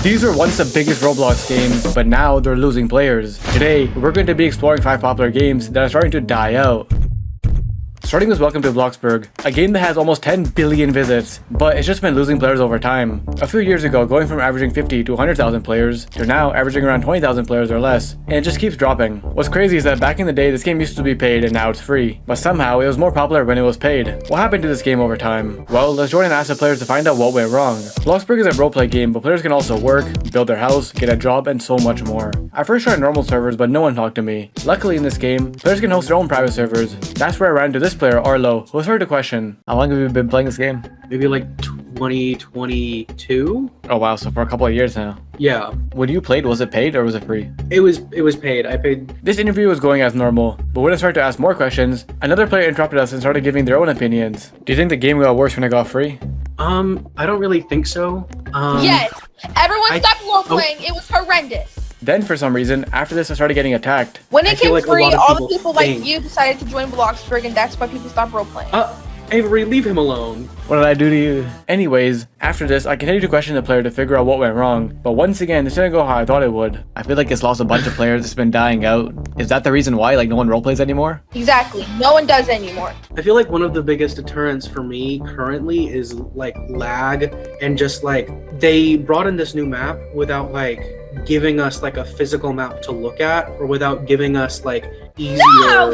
These were once the biggest Roblox games, but now they're losing players. Today, we're going to be exploring 5 popular games that are starting to die out. Starting with Welcome to Bloxburg, a game that has almost 10 billion visits, but it's just been losing players over time. A few years ago, going from averaging 50 to 100,000 players, to now averaging around 20,000 players or less, and it just keeps dropping. What's crazy is that back in the day, this game used to be paid and now it's free, but somehow it was more popular when it was paid. What happened to this game over time? Well, let's join and ask the players to find out what went wrong. Bloxburg is a roleplay game, but players can also work, build their house, get a job, and so much more. I first tried normal servers, but no one talked to me. Luckily in this game, players can host their own private servers. That's where I ran into this player, Arlo, who was heard the question. How long have you been playing this game? Maybe like 2022. Oh wow, so for a couple of years now. Yeah. When you played, was it paid or was it free? It was paid. I paid. This interview was going as normal, but when I started to ask more questions, another player interrupted us and started giving their own opinions. Do you think the game got worse when it got free? I don't really think so. Yes. Everyone stopped role playing. It was horrendous. Then, for some reason, after this, I started getting attacked. When it came like free, all the people like think- you decided to join Bloxburg, and that's why people stopped role playing. Avery, leave him alone. What did I do to you? Anyways, after this, I continued to question the player to figure out what went wrong, but once again, this didn't go how I thought it would. I feel like it's lost a bunch of players, it's been dying out. Is that the reason why, like, no one roleplays anymore? Exactly. No one does anymore. I feel like one of the biggest deterrents for me currently is like lag and just like they brought in this new map without like giving us like a physical map to look at or without giving us like easier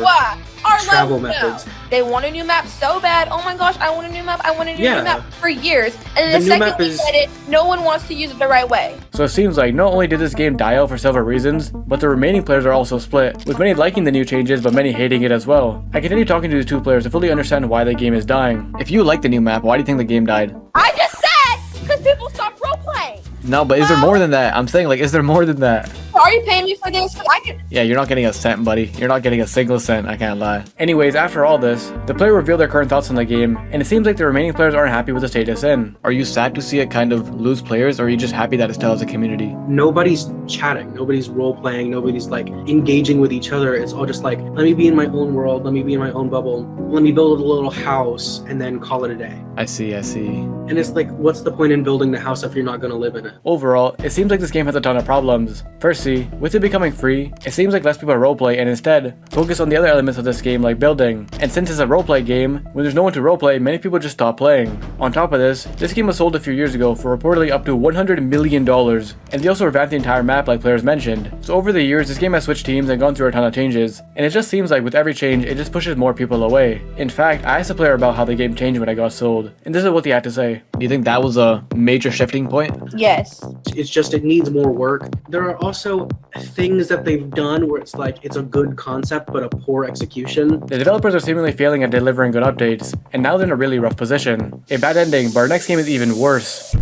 travel methods. They want a new map so bad. Oh my gosh, I want a new map. I want a new map for years. And The the new second map we is- get it, no one wants to use it the right way. So it seems like not only did this game die out for several reasons, but the remaining players are also split, with many liking the new changes but many hating it as well. I continue talking to these two players to fully understand why the game is dying. If you like the new map, why do you think the game died? I just said because people stopped role playing. No, but is there more than that? I'm saying, like, is there more than that? Are you paying me for this? 'Cause I can. Yeah, you're not getting a cent, buddy. You're not getting a single cent, I can't lie. Anyways, after all this, the player revealed their current thoughts on the game, and it seems like the remaining players aren't happy with the state it's in. Are you sad to see it kind of lose players, or are you just happy that it still has a community? Nobody's chatting, nobody's role playing, nobody's like engaging with each other. It's all just like, let me be in my own world, let me be in my own bubble, let me build a little house and then call it a day. I see. And it's like, what's the point in building the house if you're not going to live in it? Overall, it seems like this game has a ton of problems. Firstly, with it becoming free, it seems like less people roleplay and instead focus on the other elements of this game like building. And since it's a roleplay game, when there's no one to roleplay, many people just stop playing. On top of this game was sold a few years ago for reportedly up to $100 million, and they also revamped the entire map like players mentioned. So over the years, this game has switched teams and gone through a ton of changes, and it just seems like with every change, it just pushes more people away. In fact, I asked the player about how the game changed when it got sold, and this is what he had to say. Do you think that was a major shifting point? Yes. It's just, it needs more work. There are also things that they've done where it's like, it's a good concept, but a poor execution. The developers are seemingly failing at delivering good updates, and now they're in a really rough position. A bad ending, but our next game is even worse.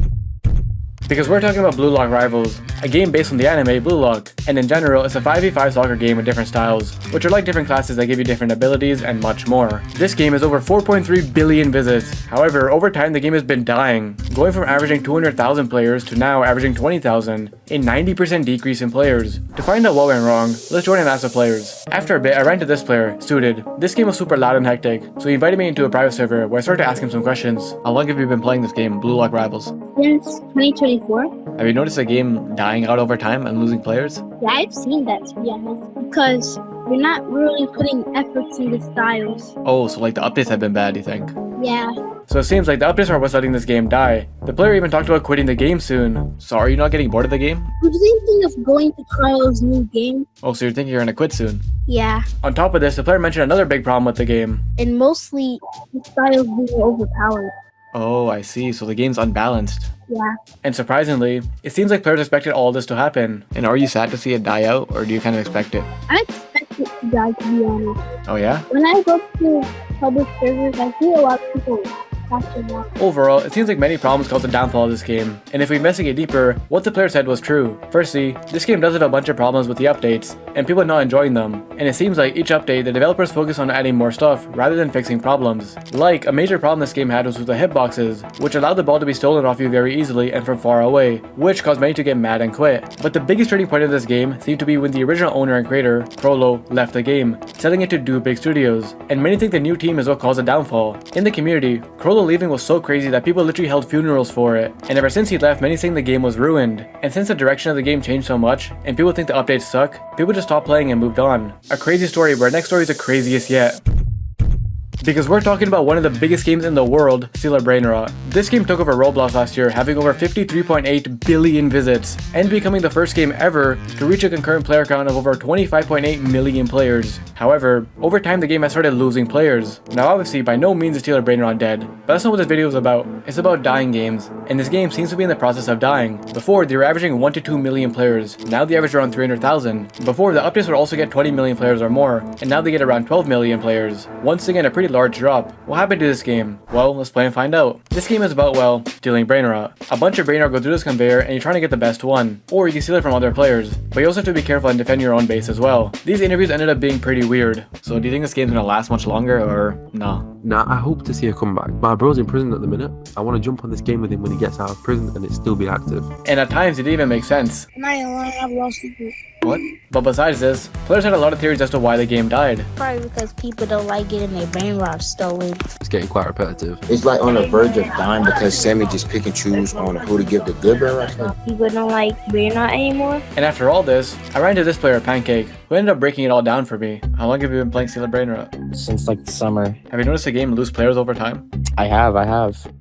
Because we're talking about Blue Lock Rivals, a game based on the anime Blue Lock, and in general, it's a 5v5 soccer game with different styles, which are like different classes that give you different abilities and much more. This game has over 4.3 billion visits. However, over time the game has been dying, going from averaging 200,000 players to now averaging 20,000, a 90% decrease in players. To find out what went wrong, let's join and ask the players. After a bit, I ran to this player, Suited. This game was super loud and hectic, so he invited me into a private server where I started to ask him some questions. How long have you been playing this game, Blue Lock Rivals? Since 2024. Have you noticed the game dying out over time and losing players? Yeah, I've seen that, to be honest, because you're not really putting efforts in the styles. Oh, so like the updates have been bad, you think? Yeah. So it seems like the updates are what's letting this game die. The player even talked about quitting the game soon. So are you not getting bored of the game? I'm thinking of going to Carl's new game. Oh, so you're thinking you're gonna quit soon. Yeah. On top of this, the player mentioned another big problem with the game. And mostly, the styles being overpowered. Oh, I see. So the game's unbalanced. Yeah. And surprisingly, it seems like players expected all this to happen. And are you sad to see it die out, or do you kind of expect it? I expect it to die, to be honest. Oh yeah? When I go to public servers, I see a lot of people watching that. Overall, it seems like many problems caused the downfall of this game, and if we investigate deeper, what the player said was true. Firstly, this game does have a bunch of problems with the updates, and people not enjoying them, and it seems like each update the developers focus on adding more stuff rather than fixing problems. Like, a major problem this game had was with the hitboxes, which allowed the ball to be stolen off you very easily and from far away, which caused many to get mad and quit. But the biggest turning point of this game seemed to be when the original owner and creator, Crollo, left the game, selling it to Do Big Studios, and many think the new team is what caused the downfall. In the community, Crollo Rolo leaving was so crazy that people literally held funerals for it, and ever since he left, many saying the game was ruined. And since the direction of the game changed so much, and people think the updates suck, people just stopped playing and moved on. A crazy story, but our next story is the craziest yet. Because we're talking about one of the biggest games in the world, Steal Brainrot. This game took over Roblox last year, having over 53.8 billion visits, and becoming the first game ever to reach a concurrent player count of over 25.8 million players. However, over time the game has started losing players. Now obviously, by no means is Steal Brainrot dead, but that's not what this video is about. It's about dying games, and this game seems to be in the process of dying. Before, they were averaging 1 to 2 million players, now they average around 300,000. Before, the updates would also get 20 million players or more, and now they get around 12 million players. Once again, a pretty large drop. What happened to this game? Well, let's play and find out. This game is about, well, stealing Brainrot. A bunch of Brainrot go through this conveyor and you're trying to get the best one, or you can steal it from other players, but you also have to be careful and defend your own base as well. These interviews ended up being pretty weird. So do you think this game's gonna last much longer, or nah? Nah, I hope to see a comeback. My bro's in prison at the minute. I want to jump on this game with him when he gets out of prison and it still be active. And at times it didn't even make sense. I've lost it. What? But besides this, players had a lot of theories as to why the game died. Probably because people don't like getting their Brainrot stolen. It's getting quite repetitive. It's like on the verge of dying because Sammy just pick and choose on who to give the good Brainrot to. People don't like Brainrot anymore. And after all this, I ran into this player, Pancake, who ended up breaking it all down for me. How long have you been playing Steal Brainrot? Since like the summer. Have you noticed the game lose players over time? I have.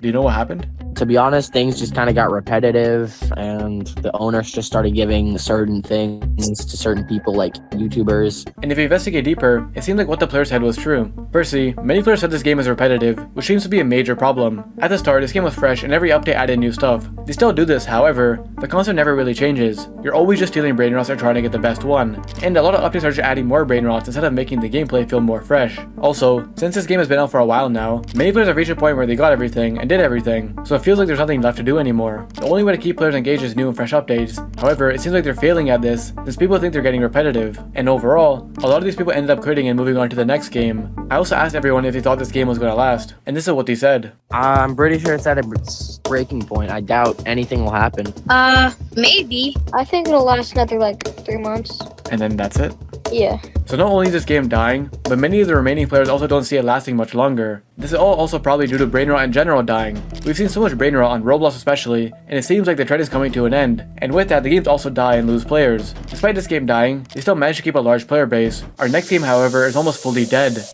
Do you know what happened? To be honest, things just kind of got repetitive and the owners just started giving certain things to certain people like YouTubers. And if you investigate deeper, it seems like what the player said was true. Firstly, many players said this game is repetitive, which seems to be a major problem. At the start, this game was fresh and every update added new stuff. They still do this, however, the concept never really changes. You're always just stealing Brainrots or trying to get the best one. And a lot of updates are just adding more Brainrots instead of making the gameplay feel more fresh. Also, since this game has been out for a while now, many players have reached a point where they got everything and did everything, so it feels like there's nothing left to do anymore. The only way to keep players engaged is new and fresh updates. However, it seems like they're failing at this, since people think they're getting repetitive. And overall, a lot of these people ended up quitting and moving on to the next game. I also asked everyone if they thought this game was gonna last, and this is what they said. I'm pretty sure it's at a breaking point. I doubt anything will happen. Maybe. I think it'll last another like 3 months. And then that's it? Yeah. So not only is this game dying, but many of the remaining players also don't see it lasting much longer. This is all also probably due to Brainrot in general dying. We've seen so much Brainrot on Roblox especially, and it seems like the trend is coming to an end. And with that, the games also die and lose players. Despite this game dying, they still manage to keep a large player base. Our next game, however, is almost fully dead.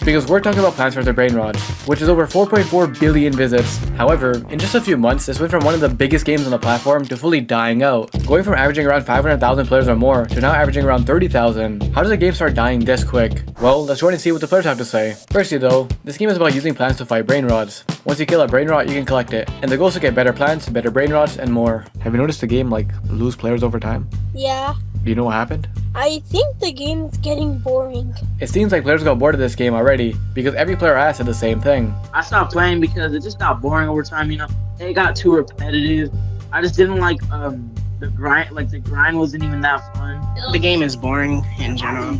Because we're talking about Plants vs Brainrots, which is over 4.4 billion visits. However, in just a few months, this went from one of the biggest games on the platform to fully dying out, going from averaging around 500,000 players or more to now averaging around 30,000. How does a game start dying this quick? Well, let's join and see what the players have to say. Firstly though, this game is about using plants to fight Brainrots. Once you kill a Brainrot, you can collect it, and the goal is to get better plants, better Brainrots, and more. Have you noticed the game lose players over time? Yeah. Do you know what happened? I think the game is getting boring. It seems like players got bored of this game already, because every player I asked said the same thing. I stopped playing because it just got boring over time, you know. It got too repetitive. I just didn't like the grind wasn't even that fun. The game is boring in general.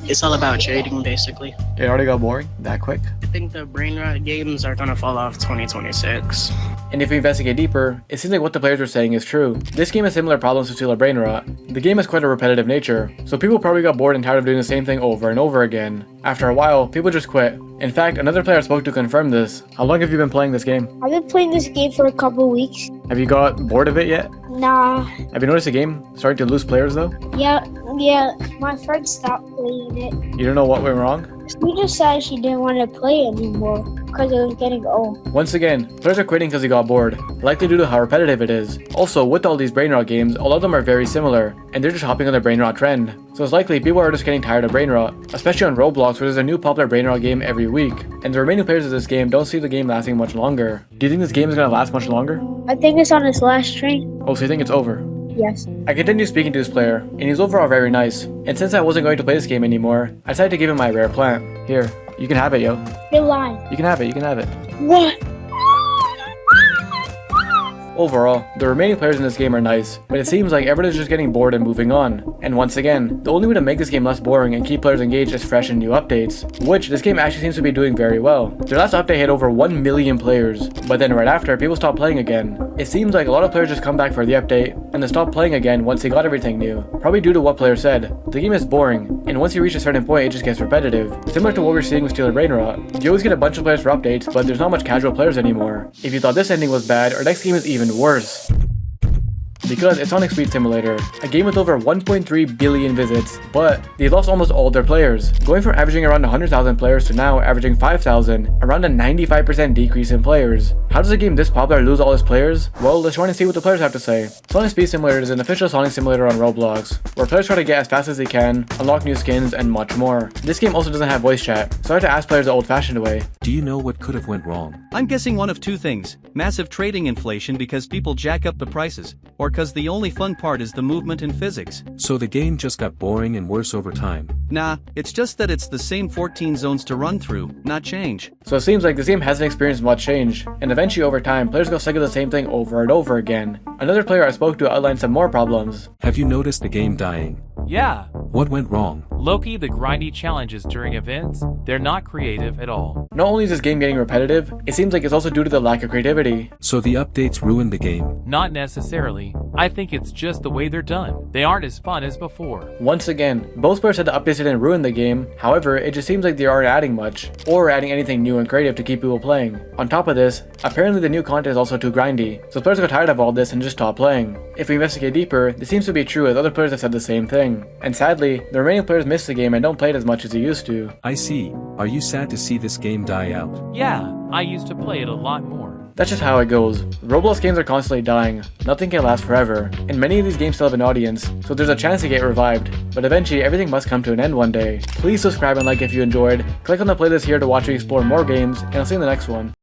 It's all about trading basically. It already got boring that quick? I think the Brainrot games are gonna fall off 2026. And if we investigate deeper, it seems like what the players were saying is true. This game has similar problems to Steal Brainrot. The game has quite a repetitive nature, so people probably got bored and tired of doing the same thing over and over again. After a while, people just quit. In fact, another player spoke to confirm this. How long have you been playing this game? I've been playing this game for a couple weeks. Have you got bored of it yet? Nah. Have you noticed the game starting to lose players though? Yeah. My friend stopped playing it. You don't know what went wrong? She just said she didn't want to play anymore because it was getting old. Once again, players are quitting because they got bored, likely due to how repetitive it is. Also, with all these Brainrot games, all of them are very similar, and they're just hopping on the Brainrot trend. So it's likely people are just getting tired of Brainrot, especially on Roblox where there's a new popular Brainrot game every week, and the remaining players of this game don't see the game lasting much longer. Do you think this game is going to last much longer? I think it's on its last train. Oh, so you think it's over? Yes. I continued speaking to this player, and he's overall very nice. And since I wasn't going to play this game anymore, I decided to give him my rare plant. Here, you can have it, yo. You're lying. You can have it, you can have it. What? Overall, the remaining players in this game are nice, but it seems like everyone is just getting bored and moving on. And once again, the only way to make this game less boring and keep players engaged is fresh and new updates, which this game actually seems to be doing very well. Their last update hit over 1 million players, but then right after, people stopped playing again. It seems like a lot of players just come back for the update, and then stop playing again once they got everything new, probably due to what players said. The game is boring, and once you reach a certain point, it just gets repetitive. Similar to what we're seeing with Steal and Brainrot, you always get a bunch of players for updates, but there's not much casual players anymore. If you thought this ending was bad, our next game is even worse. Because it's Sonic Speed Simulator, a game with over 1.3 billion visits, but they lost almost all their players, going from averaging around 100,000 players to now averaging 5,000, around a 95% decrease in players. How does a game this popular lose all its players? Well, let's try and see what the players have to say. Sonic Speed Simulator is an official Sonic simulator on Roblox, where players try to get as fast as they can, unlock new skins, and much more. This game also doesn't have voice chat, so I had to ask players the old-fashioned way. Do you know what could have went wrong? I'm guessing one of two things: massive trading inflation because people jack up the prices, or cause the only fun part is the movement in physics. So the game just got boring and worse over time. Nah, it's just that it's the same 14 zones to run through, not change. So it seems like this game hasn't experienced much change, and eventually over time, players go sick of the same thing over and over again. Another player I spoke to outlined some more problems. Have you noticed the game dying? Yeah. What went wrong? Loki, the grindy challenges during events, they're not creative at all. Not only is this game getting repetitive, it seems like it's also due to the lack of creativity. So the updates ruined the game? Not necessarily. I think it's just the way they're done. They aren't as fun as before. Once again, both players said the updates didn't ruin the game, however, it just seems like they aren't adding much, or adding anything new and creative to keep people playing. On top of this, apparently the new content is also too grindy, so players got tired of all this and just stopped playing. If we investigate deeper, this seems to be true as other players have said the same thing. And sadly, the remaining players miss the game and don't play it as much as they used to. I see. Are you sad to see this game die out? Yeah, I used to play it a lot more. That's just how it goes. Roblox games are constantly dying. Nothing can last forever, and many of these games still have an audience, so there's a chance to get revived. But eventually, everything must come to an end one day. Please subscribe and like if you enjoyed. Click on the playlist here to watch me explore more games, and I'll see you in the next one.